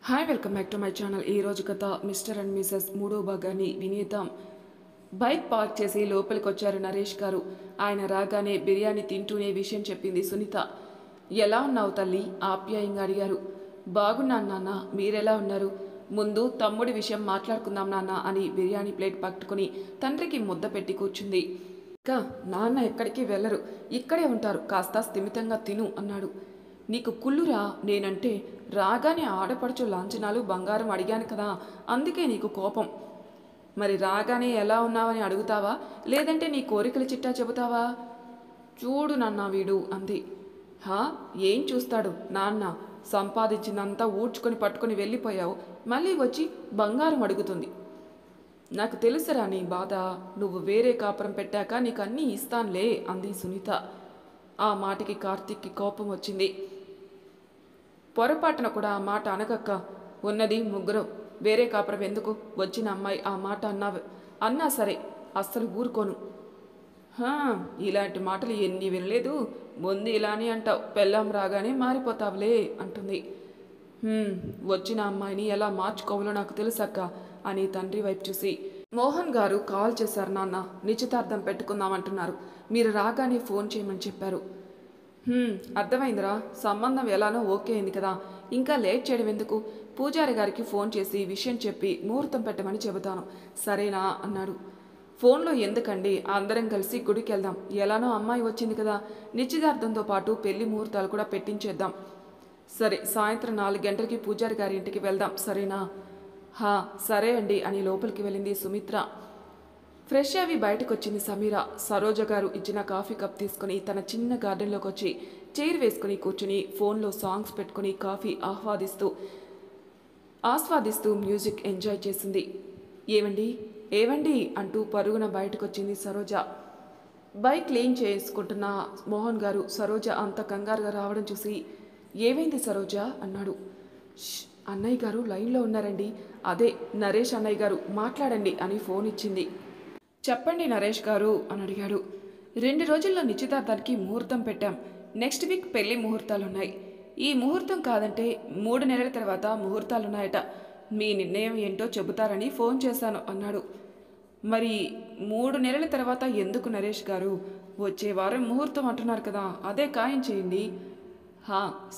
Hi welcome back to my channel. ఈ రోజు కథ మిస్టర్ అండ్ మిసెస్ మూడో భాగాన్ని వినేద్దాం. బైక్ పార్క్ చేసి లోపలికి వచ్చారు నరేష్ గారు. ఆయన రాగానే బిర్యానీ తింటూనే విషయం చెప్పింది సునీత. ఎలా ఉన్నావు తల్లి? ఆప్యాయంగా అడిగారు. బాగున్నాను నాన్న, మీరెలా ఉన్నారు? ముందు తమ్ముడి విషయం మాట్లాడుకుందాం నాన్న అని బిర్యానీ ప్లేట్ పట్టుకుని తండ్రికి ముద్ద పెట్టి కూర్చుంది. ఇంకా నాన్న ఎక్కడికి వెళ్ళరు, ఇక్కడే ఉంటారు, కాస్త స్థిమితంగా తిను అన్నాడు. నీకు కుళ్ళురా నేనంటే? రాగానే ఆడపడుచు లాంఛనాలు బంగారం అడిగాను కదా, అందుకే నీకు కోపం. మరి రాగానే ఎలా ఉన్నావని అడుగుతావా, లేదంటే నీ కోరికల చిట్టా చెబుతావా? చూడు నాన్న వీడు అంది. హా, ఏం చూస్తాడు నాన్న? సంపాదించిందంతా ఊడ్చుకొని పట్టుకొని వెళ్ళిపోయావు, మళ్ళీ వచ్చి బంగారం అడుగుతుంది. నాకు తెలుసురా నీ బాధ. నువ్వు వేరే కాపురం పెట్టాక నీకు అన్నీ ఇస్తానులే అంది సునీత. ఆ మాటకి కార్తీక్కి కోపం వచ్చింది. పొరపాటున కూడా ఆ మాట అనగక్క. ఉన్నది ముగ్గురు, వేరే కాపురం ఎందుకు? వచ్చిన అమ్మాయి ఆ మాట అన్నా సరే అస్సలు ఊరుకోను. ఇలాంటి మాటలు ఎన్ని వినలేదు. ముందు ఇలానే అంటావు, పెళ్ళాం రాగానే మారిపోతావులే అంటుంది. వచ్చిన అమ్మాయిని ఎలా మార్చుకోవాలో నాకు తెలుసక్క అని తండ్రి వైపు చూసి, మోహన్ గారు కాల్ చేశారు నాన్న, నిశ్చితార్థం పెట్టుకుందామంటున్నారు, మీరు రాగానే ఫోన్ చేయమని చెప్పారు. అర్థమైందిరా, సంబంధం ఎలానో ఓకే అయింది కదా, ఇంకా లేట్ చేయడం ఎందుకు? పూజారి గారికి ఫోన్ చేసి విషయం చెప్పి ముహూర్తం పెట్టమని చెబుతాను, సరేనా అన్నాడు. ఫోన్లో ఎందుకండి, అందరం కలిసి గుడికి వెళ్దాం, ఎలానో అమ్మాయి వచ్చింది కదా, నిశ్చితార్థంతో పాటు పెళ్లి ముహూర్తాలు కూడా పెట్టించేద్దాం. సరే, సాయంత్రం 4 గంటలకి పూజారి గారి ఇంటికి వెళ్దాం, సరేనా? సరే అండి అని లోపలికి వెళ్ళింది సుమిత్ర. ఫ్రెష్ అవి బయటకు వచ్చింది సమీర. సరోజ గారు ఇచ్చిన కాఫీ కప్ తీసుకుని తన చిన్న గార్డెన్లోకి వచ్చి చైర్ వేసుకుని కూర్చుని ఫోన్లో సాంగ్స్ పెట్టుకుని కాఫీ ఆస్వాదిస్తూ మ్యూజిక్ ఎంజాయ్ చేసింది. ఏవండి అంటూ పరుగున బయటకు వచ్చింది సరోజ. బైక్ క్లీన్ చేసుకుంటున్న మోహన్ గారు సరోజ అంత కంగారుగా రావడం చూసి, ఏమైంది సరోజ అన్నాడు. అన్నయ్య గారు లైన్లో ఉన్నారండి, అదే నరేష్ అన్నయ్య గారు, మాట్లాడండి అని ఫోన్ ఇచ్చింది. చెప్పండి నరేష్ గారు అని అడిగాడు. 2 రోజుల్లో నిశ్చితార్థానికి ముహూర్తం పెట్టాం, నెక్స్ట్ వీక్ పెళ్లి ముహూర్తాలున్నాయి. ఈ ముహూర్తం కాదంటే 3 నెలల తర్వాత ముహూర్తాలున్నాయట, మీ నిర్ణయం ఏంటో చెబుతారని ఫోన్ చేశాను అన్నాడు. మరి 3 నెలల తర్వాత ఎందుకు నరేష్ గారు? వచ్చే వారం ముహూర్తం అంటున్నారు కదా, అదే ఖాయం చేయండి.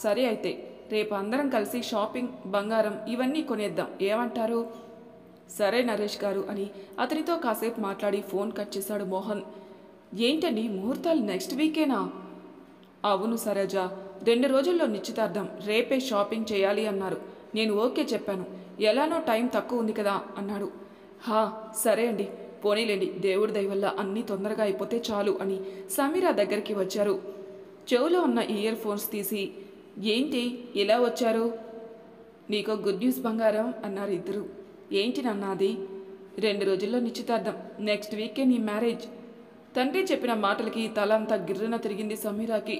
సరే అయితే రేపు అందరం కలిసి షాపింగ్, బంగారం ఇవన్నీ కొనేద్దాం, ఏమంటారు? సరే నరేష్ గారు అని అతనితో కాసేపు మాట్లాడి ఫోన్ కట్ చేశాడు మోహన్. ఏంటండి ముహూర్తాలు నెక్స్ట్ వీకేనా? అవును సరోజ, 2 రోజుల్లో నిశ్చితార్థం, రేపే షాపింగ్ చేయాలి అన్నారు. నేను ఓకే చెప్పాను, ఎలానో టైం తక్కువ ఉంది కదా అన్నాడు. సరే అండి, పోనీలేండి, దేవుడి దయ వల్ల అన్నీ తొందరగా అయిపోతే చాలు అని సమీరా దగ్గరికి వచ్చారు. చెవులో ఉన్న ఇయర్ ఫోన్స్ తీసి, ఏంటి ఇలా వచ్చారు? నీకో గుడ్ న్యూస్ బంగారం అన్నారు ఇద్దరు. ఏంటి నన్నది? 2 రోజుల్లో నిశ్చితార్థం, నెక్స్ట్ వీకే నీ మ్యారేజ్. తండ్రి చెప్పిన మాటలకి తలంతా గిర్రున తిరిగింది సమీరాకి.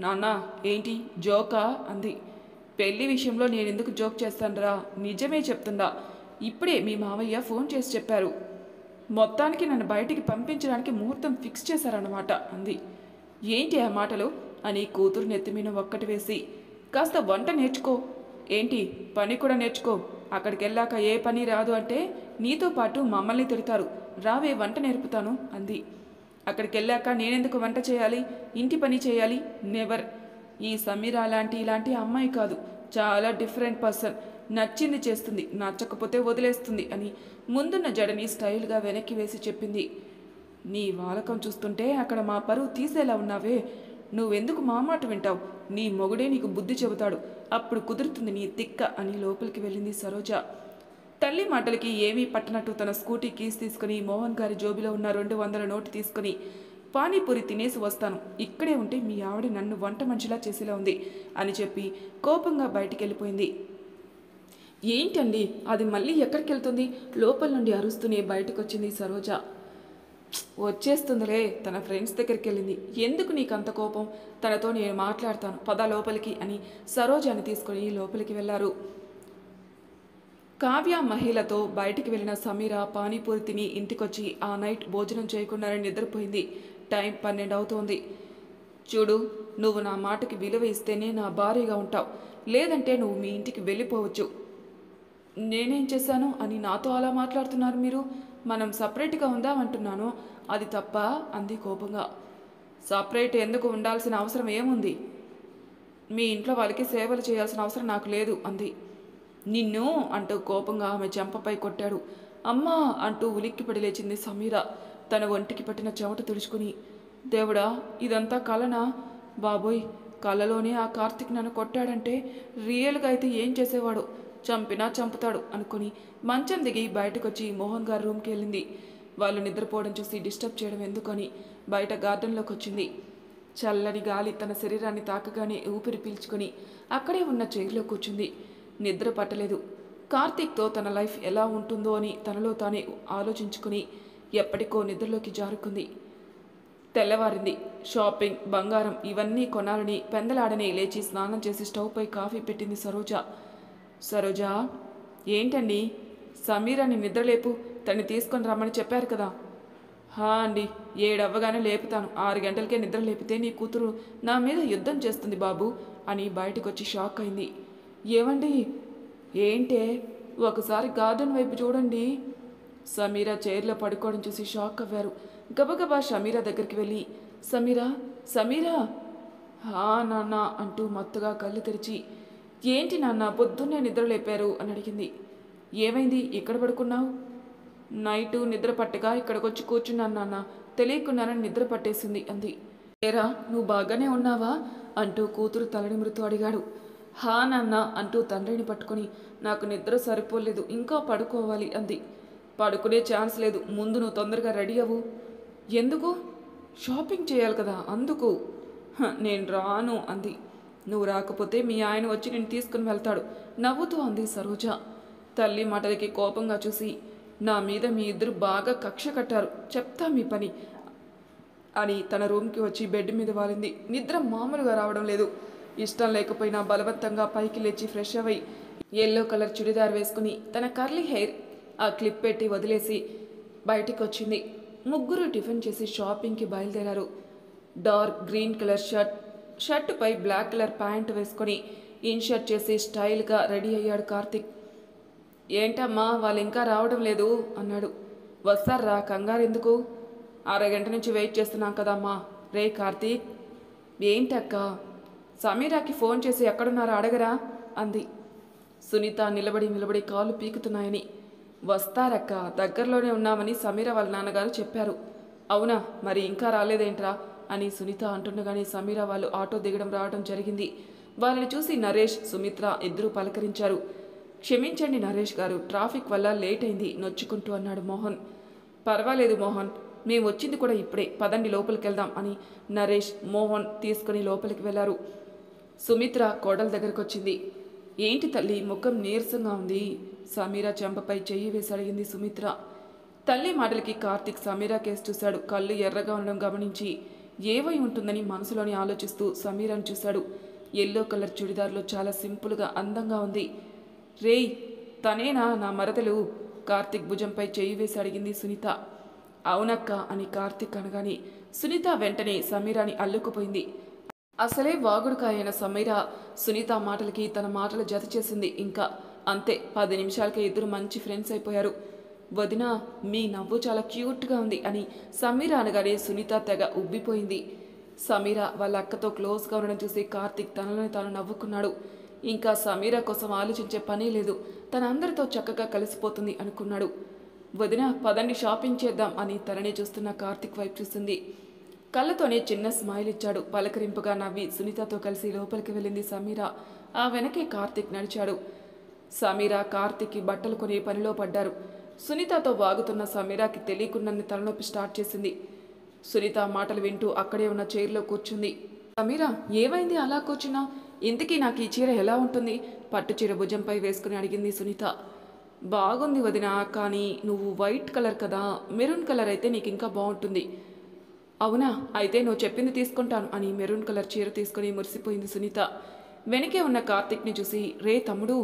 నాన్న ఏంటి జోకా అంది. పెళ్లి విషయంలో నేనెందుకు జోక్ చేస్తానురా, నిజమే చెప్తుందా, ఇప్పుడే మీ మావయ్య ఫోన్ చేసి చెప్పారు. మొత్తానికి నన్ను బయటికి పంపించడానికి ముహూర్తం ఫిక్స్ చేశారన్నమాట అంది. ఏంటి ఆ మాటలు అని కూతురు నెత్తిమీన ఒక్కటి వేసి, కాస్త వంట నేర్చుకో, ఏంటి పని కూడా నేర్చుకో, అక్కడికి వెళ్ళాక ఏ పని రాదు అంటే నీతో పాటు మమ్మల్ని తిడతారు, రావే వంట నేర్పుతాను అంది. అక్కడికి వెళ్ళాక నేనెందుకు వంట చేయాలి, ఇంటి పని చేయాలి? నెవర్. ఈ సమీరా ఇలాంటి అమ్మాయి కాదు, చాలా డిఫరెంట్ పర్సన్, నచ్చింది చేస్తుంది, నచ్చకపోతే వదిలేస్తుంది అని ముందున్న జడని స్టైల్గా వెనక్కి వేసి చెప్పింది. నీ వాలకం చూస్తుంటే అక్కడ మా పరువు తీసేలా ఉన్నావే, నువ్వెందుకు మా మాట వింటావు? నీ మొగుడే నీకు బుద్ధి చెబుతాడు, అప్పుడు కుదురుతుంది నీ తిక్క అని లోపలికి వెళ్ళింది సరోజ. తల్లి మాటలకి ఏమీ పట్టనట్టు తన స్కూటీ కీస్ తీసుకుని మోహన్ గారి జోబిలో ఉన్న 200 నోటు తీసుకుని, పానీపూరి తినేసి వస్తాను, ఇక్కడే ఉంటే మీ ఆవిడ నన్ను వంట మనిషిలా చేసేలా ఉంది అని చెప్పి కోపంగా బయటికి వెళ్ళిపోయింది. ఏంటండి అది మళ్ళీ ఎక్కడికి వెళ్తుంది? లోపల నుండి అరుస్తూనే బయటకు వచ్చింది సరోజ. వచ్చేస్తుందిలే, తన ఫ్రెండ్స్ దగ్గరికి వెళ్ళింది, ఎందుకు నీకు అంత కోపం? తనతో నేను మాట్లాడతాను, పద లోపలికి అని సరోజాని తీసుకుని లోపలికి వెళ్ళారు. కావ్య మహిళతో బయటికి వెళ్ళిన సమీర పానీపూరి తిని ఇంటికొచ్చి ఆ నైట్ భోజనం చేయకుండానే నిద్రపోయింది. టైం 12 అవుతోంది. చూడు, నువ్వు నా మాటకి విలువ ఇస్తేనే నా భార్యగా ఉంటావు, లేదంటే నువ్వు మీ ఇంటికి వెళ్ళిపోవచ్చు. నేనేం చేశాను అని నాతో అలా మాట్లాడుతున్నారు మీరు? మనం సపరేట్గా ఉందామంటున్నాను. అది తప్ప అంది కోపంగా. సపరేట్ ఎందుకు ఉండాల్సిన అవసరం ఏముంది? మీ ఇంట్లో వాళ్ళకి సేవలు చేయాల్సిన అవసరం నాకు లేదు అంది. నిన్ను అంటూ కోపంగా ఆమె చెంపపై కొట్టాడు. అమ్మా అంటూ ఉలిక్కిపడి లేచింది సమీర తన ఒంటికి పట్టిన చెమట తుడుచుకుని. దేవుడా, ఇదంతా కలనా? బాబోయ్, కలలోనే ఆ కార్తీక్ నన్ను కొట్టాడంటే రియల్గా అయితే ఏం చేసేవాడు? చంపినా చంపుతాడు అనుకుని మంచం దిగి బయటకొచ్చి మోహన్ గారి రూమ్కి వెళ్ళింది. వాళ్ళు నిద్రపోవడం చూసి డిస్టర్బ్ చేయడం ఎందుకని బయట గార్డెన్లోకి వచ్చింది. చల్లని గాలి తన శరీరాన్ని తాకగానే ఊపిరి పీల్చుకొని అక్కడే ఉన్న చైర్లో కూర్చుంది. నిద్ర పట్టలేదు. కార్తీక్తో తన లైఫ్ ఎలా ఉంటుందో అని తనలో తానే ఆలోచించుకుని ఎప్పటికో నిద్రలోకి జారుకుంది. తెల్లవారింది. షాపింగ్, బంగారం ఇవన్నీ కొనాలని పెందలాడని లేచి స్నానం చేసి స్టవ్పై కాఫీ పెట్టింది సరోజ. సరోజ, ఏంటండి? సమీరాని నిద్రలేపు, తన్ని తీసుకొని రమ్మని చెప్పారు కదా. హా అండి, 7 అవ్వగానే లేపుతాను. 6 గంటలకే నిద్ర లేపితే నీ కూతురు నా మీద యుద్ధం చేస్తుంది బాబు అని బయటకొచ్చి షాక్ అయింది. ఏమండి? ఏంటే? ఒకసారి గార్డెన్ వైపు చూడండి. సమీరా చైర్లో పడుకోవడం చూసి షాక్ అవ్వారు. గబగబా సమీరా దగ్గరికి వెళ్ళి, సమీరా, సమీరా, హా నాన్న అంటూ మత్తుగా కళ్ళు తెరిచి, ఏంటి నాన్న పొద్దున్నే నిద్ర లేపారు అని అడిగింది. ఏమైంది? ఇక్కడ పడుకున్నావు? నైటు నిద్ర పట్టగా ఇక్కడికొచ్చి కూర్చున్నాను నాన్న, తెలియకుండానే నిద్ర పట్టేసింది అంది. ఏరా, నువ్వు బాగానే ఉన్నావా అంటూ కూతురు తలనిమురుతూ అడిగాడు. హా నాన్న అంటూ తండ్రిని పట్టుకొని, నాకు నిద్ర సరిపోలేదు, ఇంకా పడుకోవాలి అంది. పడుకునే ఛాన్స్ లేదు, ముందు నువ్వు తొందరగా రెడీ అవ్వు. ఎందుకు? షాపింగ్ చేయాలి కదా, అందుకు. నేను రాను అంది. నువ్వు రాకపోతే మీ ఆయన వచ్చి నేను తీసుకుని వెళ్తాడు నవ్వుతూ అంది సరోజ. తల్లి మాటలకి కోపంగా చూసి, నా మీద మీ ఇద్దరు బాగా కక్ష కట్టారు, చెప్తా మీ పని అని తన రూమ్కి వచ్చి బెడ్ మీద వాలింది. నిద్ర మామూలుగా రావడం లేదు. ఇష్టం లేకపోయినా బలవంతంగా పైకి లేచి ఫ్రెష్ అవ్వి ఎల్లో కలర్ చుడిదార్ వేసుకుని తన కర్లీ హెయిర్ ఆ క్లిప్ పెట్టి వదిలేసి బయటికి వచ్చింది. ముగ్గురు టిఫిన్ చేసి షాపింగ్కి బయలుదేరారు. డార్క్ గ్రీన్ కలర్ షర్టుపై బ్లాక్ కలర్ ప్యాంట్ వేసుకొని ఇన్షర్ట్ చేసి స్టైల్గా రెడీ అయ్యాడు కార్తీక్. ఏంటమ్మా వాళ్ళు ఇంకా రావడం లేదు అన్నాడు. వస్తారా, కంగారు ఎందుకు? 6 గంటల నుంచి వెయిట్ చేస్తున్నాం కదమ్మా. రే కార్తీక్. ఏంటక్క? సమీరాకి ఫోన్ చేసి ఎక్కడున్నారో అడగరా అంది. సునీత నిలబడి కాళ్ళు పీకుతున్నాయని. వస్తారక్క, దగ్గరలోనే ఉన్నామని సమీర వాళ్ళ నాన్నగారు చెప్పారు. అవునా, మరి ఇంకా రాలేదేంట్రా అని సునీత అంటుండగానే సమీర వాళ్ళు ఆటో దిగడం రావడం జరిగింది. వాళ్ళని చూసి నరేష్, సుమిత్ర ఇద్దరూ పలకరించారు. క్షమించండి నరేష్ గారు, ట్రాఫిక్ వల్ల లేట్ అయింది నొచ్చుకుంటూ అన్నాడు మోహన్. పర్వాలేదు మోహన్, మేము వచ్చింది కూడా ఇప్పుడే, పదండి లోపలికి వెళ్దాం అని నరేష్, మోహన్ తీసుకుని లోపలికి వెళ్లారు. సుమిత్ర కోడల దగ్గరకు వచ్చింది. ఏంటి తల్లి, ముఖం నీరసంగా ఉంది? సమీర చెంపపై చెయ్యి వేసి అడిగింది సుమిత్ర. తల్లి మాటలకి కార్తీక్ సమీరా కేసు చూశాడు. కళ్ళు ఎర్రగా ఉండడం గమనించి ఏవై ఉంటుందని మనసులోని ఆలోచిస్తూ సమీరాను చూశాడు. ఎల్లో కలర్ చుడిదార్లో చాలా సింపుల్గా అందంగా ఉంది. రేయ్, తనేనా నా మరదలు? కార్తీక్ భుజంపై చెయ్యి వేసి అడిగింది సునీత. అవునక్క అని కార్తీక్ అనగానే సునీత వెంటనే సమీరాని అల్లుకుపోయింది. అసలే వాగుడుకాయైన సమీర సునీత మాటలకి తన మాటలు జత చేసింది. ఇంకా అంతే, 10 నిమిషాలకే ఇద్దరు మంచి ఫ్రెండ్స్ అయిపోయారు. వదినా, మీ నవ్వు చాలా క్యూట్గా ఉంది అని సమీర అనగానే సునీత తెగ ఉబ్బిపోయింది. సమీర వాళ్ళ అక్కతో క్లోజ్గా ఉండడం చూసి కార్తీక్ తనలోని తాను నవ్వుకున్నాడు. ఇంకా సమీర కోసం ఆలోచించే పనే లేదు, తన అందరితో చక్కగా కలిసిపోతుంది అనుకున్నాడు. వదిన, పదండి షాపింగ్ చేద్దాం అని తననే చూస్తున్న కార్తీక్ వైపు చూసింది. కళ్ళతోనే చిన్న స్మైల్ ఇచ్చాడు. పలకరింపుగా నవ్వి సునీతతో కలిసి లోపలికి వెళ్ళింది సమీర. ఆ వెనకే కార్తీక్ నడిచాడు. సమీర కార్తీక్కి బట్టలు కొనే పనిలో పడ్డారు. సునీతతో వాగుతున్న సమీరాకి తెలియకుండానే తలనొప్పి స్టార్ట్ చేసింది. సునీత మాటలు వింటూ అక్కడే ఉన్న చైర్లో కూర్చుంది. సమీర, ఏమైంది అలా కూర్చున్నా? ఇంతకీ నాకు ఈ చీర ఎలా ఉంటుంది? పట్టు చీర భుజంపై వేసుకుని అడిగింది సునీత. బాగుంది వదిన, కానీ నువ్వు వైట్ కలర్ కదా, మెరూన్ కలర్ అయితే నీకు ఇంకా బాగుంటుంది. అవునా, అయితే నువ్వు చెప్పింది తీసుకుంటాను అని మెరూన్ కలర్ చీర తీసుకుని మురిసిపోయింది సునీత. వెనకే ఉన్న కార్తీక్ని చూసి, రే తమ్ముడు,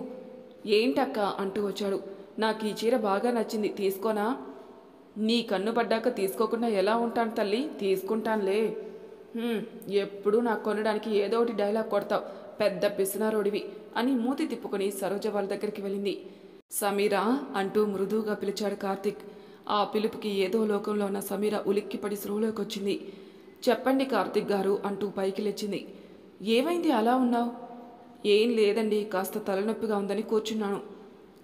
ఏంటక్క అంటూ వచ్చాడు. నాకు ఈ చీర బాగా నచ్చింది, తీసుకోనా? నీ కన్ను పడ్డాక తీసుకోకుండా ఎలా ఉంటాను తల్లి, తీసుకుంటానులే. ఎప్పుడూ నాకు కొనడానికి ఏదో ఒకటి డైలాగ్ కొడతావు, పెద్ద పిసినారోడివి అని మూతి తిప్పుకొని సరోజ వాళ్ళ దగ్గరికి వెళ్ళింది. సమీరా అంటూ మృదువుగా పిలిచాడు కార్తిక్. ఆ పిలుపుకి ఏదో లోకంలో ఉన్న సమీర ఉలిక్కిపడి స్పృహలోకి వచ్చింది. చెప్పండి కార్తిక్ గారు అంటూ పైకి లేచింది. ఏమైంది అలా ఉన్నావు? ఏం లేదండి, కాస్త తలనొప్పిగా ఉందని కూర్చున్నాను.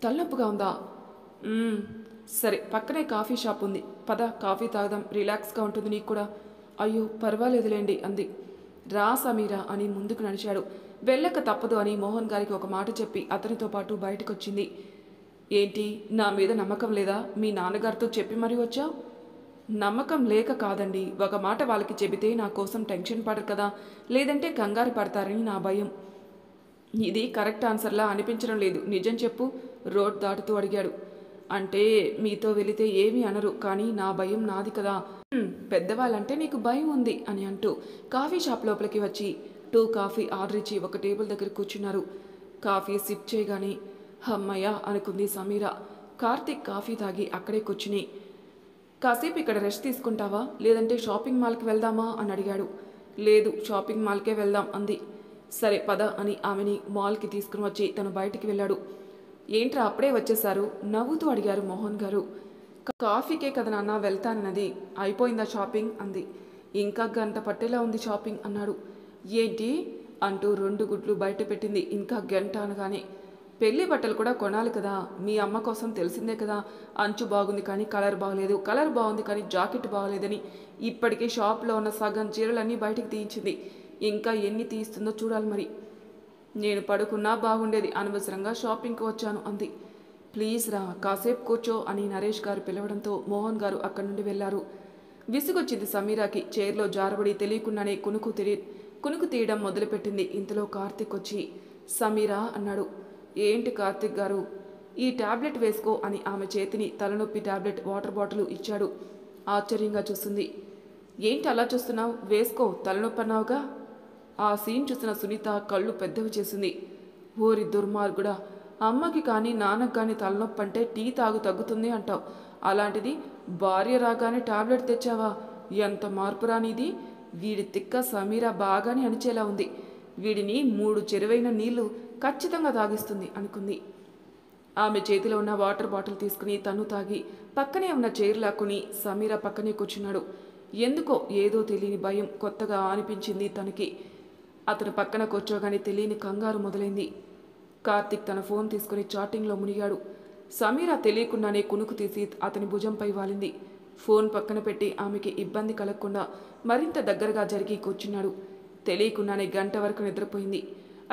తలనొప్పిగా ఉందా? "మ్మ్, సరే, పక్కనే కాఫీ షాప్ ఉంది, పద కాఫీ తాగదాం, రిలాక్స్గా ఉంటుంది నీకు కూడా." అయ్యో పర్వాలేదులేండి అంది. రా సమీరా అని ముందుకు నడిచాడు. వెళ్ళక తప్పదు అని మోహన్ గారికి ఒక మాట చెప్పి అతనితో పాటు బయటకొచ్చింది. ఏంటి, నా మీద నమ్మకం లేదా? మీ నాన్నగారితో చెప్పి మరీ వచ్చావు? నమ్మకం లేక కాదండి, ఒక మాట వాళ్ళకి చెబితే నా కోసం టెన్షన్ పడరు కదా, లేదంటే కంగారు పడతారని నా భయం. ఇది కరెక్ట్ ఆన్సర్లా అనిపించడం లేదు, నిజం చెప్పు, రోడ్ దాటుతూ అడిగాడు. అంటే మీతో వెళితే ఏమీ అనరు, కానీ నా భయం నాది కదా. పెద్దవాళ్ళంటే నీకు భయం ఉంది అని అంటూ కాఫీ షాప్ లోపలికి వచ్చి 2 కాఫీ ఆర్డర్ ఇచ్చి ఒక టేబుల్ దగ్గర కూర్చున్నారు. కాఫీ సిప్ చేయగానే హమ్మయ్య అనుకుంది సమీర. కార్తిక్ కాఫీ తాగి అక్కడే కూర్చుని, కాసేపు ఇక్కడ రెస్ట్ తీసుకుంటావా, లేదంటే షాపింగ్ మాల్కి వెళ్దామా అని అడిగాడు. లేదు, షాపింగ్ మాల్కే వెళ్దాం అంది. సరే పద అని ఆమెని మాల్కి తీసుకుని వచ్చి తను బయటికి వెళ్ళాడు. ఏంట్రా అప్పుడే వచ్చేశారు? నవ్వుతూ అడిగారు మోహన్ గారు. కాఫీకే కదా నాన్న వెళ్తానన్నది, అయిపోయిందా షాపింగ్ అంది. ఇంకా గంట పట్టేలా ఉంది షాపింగ్ అన్నాడు. ఏంటి అంటూ 2 గుడ్లు బయట పెట్టింది. ఇంకా గంట అనగానే, పెళ్లి బట్టలు కూడా కొనాలి కదా, మీ అమ్మ కోసం తెలిసిందే కదా, అంచు బాగుంది కానీ కలర్ బాగలేదు, కలర్ బాగుంది కానీ జాకెట్ బాగలేదని ఇప్పటికే షాప్లో ఉన్న సగం చీరలన్నీ బయటికి తీయించింది. ఇంకా ఎన్ని తీస్తుందో చూడాలి మరి. నేను పడుకున్నా బాగుండేది, అనవసరంగా షాపింగ్కి వచ్చాను అంది. ప్లీజ్ రా, కాసేపు కూర్చో అని నరేష్ గారు పిలవడంతో మోహన్ గారు అక్కడి నుండి వెళ్లారు. విసుగొచ్చింది సమీరాకి. చైర్లో జారబడి తెలియకుండానే కునుకు తీయడం మొదలుపెట్టింది. ఇంతలో కార్తిక్ వచ్చి సమీరా అన్నాడు. ఏంటి కార్తిక్ గారు? ఈ టాబ్లెట్ వేసుకో అని ఆమె చేతిని తలనొప్పి టాబ్లెట్ వాటర్ బాటిల్ ఇచ్చాడు. ఆశ్చర్యంగా చూస్తుంది. ఏంటి అలా చూస్తున్నావు? వేసుకో, తలనొప్పి అన్నావుగా. ఆ సీన్ చూసిన సునీత కళ్ళు పెద్దవి చేసింది. ఓరి దుర్మార్గుడా, అమ్మకి కానీ నాన్నకి కానీ తలనొప్పి అంటే టీ తాగు తగ్గుతుంది అంటావు, అలాంటిది భార్య రాగానే టాబ్లెట్ తెచ్చావా? ఎంత మార్పు రానిది. వీడి తిక్క సమీర బాగానే అణిచేలా ఉంది. వీడిని 3 చెరువైన నీళ్లు ఖచ్చితంగా తాగిస్తుంది అనుకుంది. ఆమె చేతిలో ఉన్న వాటర్ బాటిల్ తీసుకుని తను తాగి పక్కనే ఉన్న చైర్ లాక్కుని సమీర పక్కనే కూర్చున్నాడు. ఎందుకో ఏదో తెలియని భయం కొత్తగా అనిపించింది తనకి. అతను పక్కన కూర్చోగానే తెలియని కంగారు మొదలైంది. కార్తిక్ తన ఫోన్ తీసుకుని చాటింగ్లో మునిగాడు. సమీర తెలియకుండానే కునుకు తీసి అతని భుజంపై వాలింది. ఫోన్ పక్కన పెట్టి ఆమెకి ఇబ్బంది కలగకుండా మరింత దగ్గరగా జరిగి కూర్చున్నాడు. తెలియకుండానే గంట వరకు నిద్రపోయింది.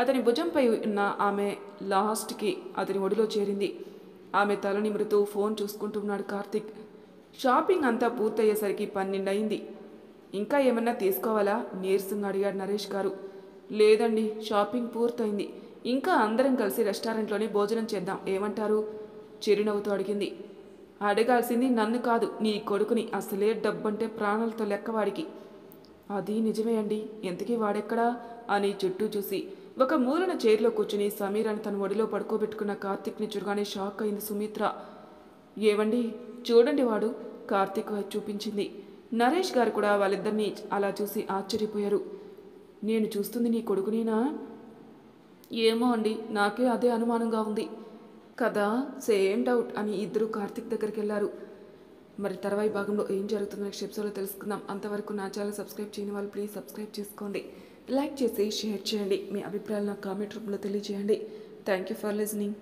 అతని భుజంపై ఉన్న ఆమె లాస్ట్కి అతని ఒడిలో చేరింది. ఆమె తల నిమురుతూ ఫోన్ చూసుకుంటున్నాడు కార్తిక్. షాపింగ్ అంతా పూర్తయ్యేసరికి 12 అయింది. ఇంకా ఏమన్నా తీసుకోవాలా? నీరసంగా అడిగాడు నరేష్ గారు. లేదండి, షాపింగ్ పూర్తయింది. ఇంకా అందరం కలిసి రెస్టారెంట్లోనే భోజనం చేద్దాం, ఏమంటారు? చిరునవ్వుతో అడిగింది. అడగాల్సింది నన్ను కాదు, నీ కొడుకుని. అసలే డబ్బంటే ప్రాణాలతో లెక్కవాడికి. అది నిజమే అండి, ఎంతకీ వాడెక్కడా అని చుట్టూ చూసి ఒక మూలన చైర్లో కూర్చుని సమీరాని తన ఒడిలో పడుకోబెట్టుకున్న కార్తిక్ని చూడగానే షాక్ అయింది సుమిత్ర. ఏవండి చూడండి వాడు, కార్తిక్ వైపు చూపించింది. నరేష్ గారు కూడా వాళ్ళిద్దరినీ అలా చూసి ఆశ్చర్యపోయారు. నేను చూస్తుంది నీ కొడుకునేనా? ఏమో అండి, నాకే అదే అనుమానంగా ఉంది కదా, సేమ్ డౌట్ అని ఇద్దరు కార్తిక్ దగ్గరికి వెళ్ళారు. మరి తర్వాయి భాగంలో ఏం జరుగుతుందో నెక్స్ట్ ఎపిసోడ్లో తెలుసుకుందాం. అంతవరకు నా ఛానల్ సబ్స్క్రైబ్ చేయని వాళ్ళు ప్లీజ్ సబ్స్క్రైబ్ చేసుకోండి, లైక్ చేసి షేర్ చేయండి, మీ అభిప్రాయాలు నాకు కామెంట్ రూపంలో తెలియజేయండి. Thank you for listening.